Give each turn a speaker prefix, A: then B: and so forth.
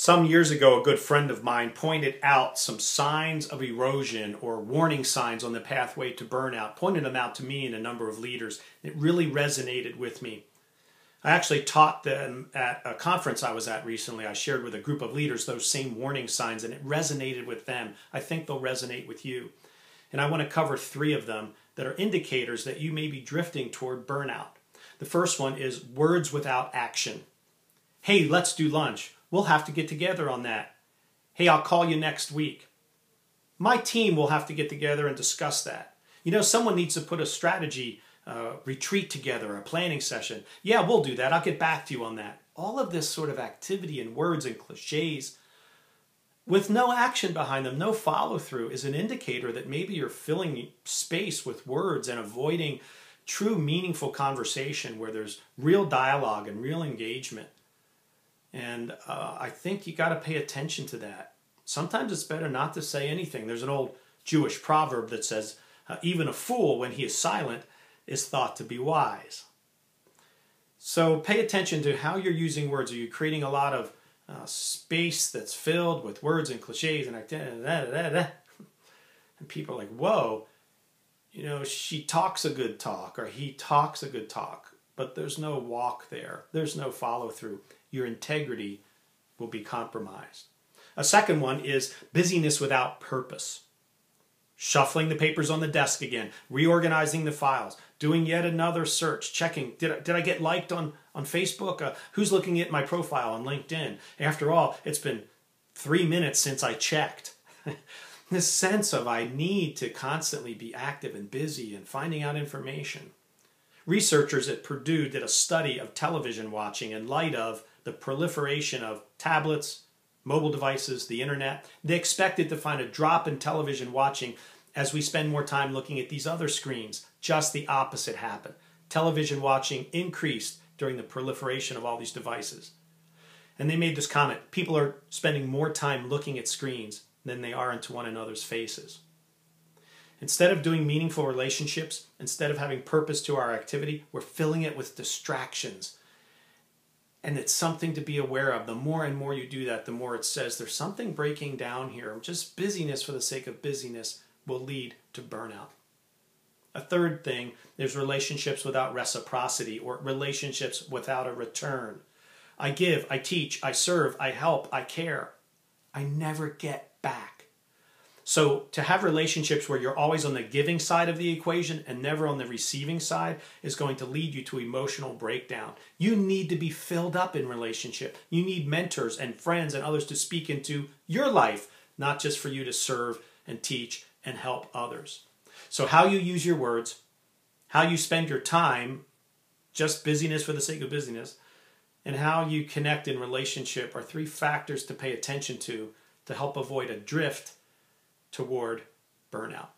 A: Some years ago, a good friend of mine pointed out some signs of erosion or warning signs on the pathway to burnout, pointed them out to me and a number of leaders. It really resonated with me. I actually taught them at a conference I was at recently. I shared with a group of leaders those same warning signs, and it resonated with them. I think they'll resonate with you. And I want to cover 3 of them that are indicators that you may be drifting toward burnout. The first one is words without action. Hey, let's do lunch. We'll have to get together on that. Hey, I'll call you next week. My team will have to get together and discuss that. You know, someone needs to put a strategy retreat together, a planning session. Yeah, we'll do that. I'll get back to you on that. All of this sort of activity and words and cliches with no action behind them, no follow through, is an indicator that maybe you're filling space with words and avoiding true meaningful conversation where there's real dialogue and real engagement. And I think you got to pay attention to that. Sometimes it's better not to say anything. There's an old Jewish proverb that says, even a fool, when he is silent, is thought to be wise. So pay attention to how you're using words. Are you creating a lot of space that's filled with words and cliches and and people are like, whoa, you know, she talks a good talk or he talks a good talk, but there's no walk there. There's no follow through. Your integrity will be compromised. A second one is busyness without purpose. Shuffling the papers on the desk again, reorganizing the files, doing yet another search, checking, did I get liked on Facebook? Who's looking at my profile on LinkedIn? After all, it's been 3 minutes since I checked. This sense of I need to constantly be active and busy and finding out information. Researchers at Purdue did a study of television watching in light of the proliferation of tablets, mobile devices, the internet. They expected to find a drop in television watching as we spend more time looking at these other screens. Just the opposite happened. Television watching increased during the proliferation of all these devices. And they made this comment: people are spending more time looking at screens than they are into one another's faces. Instead of doing meaningful relationships, instead of having purpose to our activity, we're filling it with distractions. And it's something to be aware of. The more and more you do that, the more it says there's something breaking down here. Just busyness for the sake of busyness will lead to burnout. A third thing is relationships without reciprocity, or relationships without a return. I give, I teach, I serve, I help, I care. I never get back. So to have relationships where you're always on the giving side of the equation and never on the receiving side is going to lead you to emotional breakdown. You need to be filled up in relationship. You need mentors and friends and others to speak into your life, not just for you to serve and teach and help others. So how you use your words, how you spend your time, just busyness for the sake of busyness, and how you connect in relationship are 3 factors to pay attention to help avoid a drift toward burnout.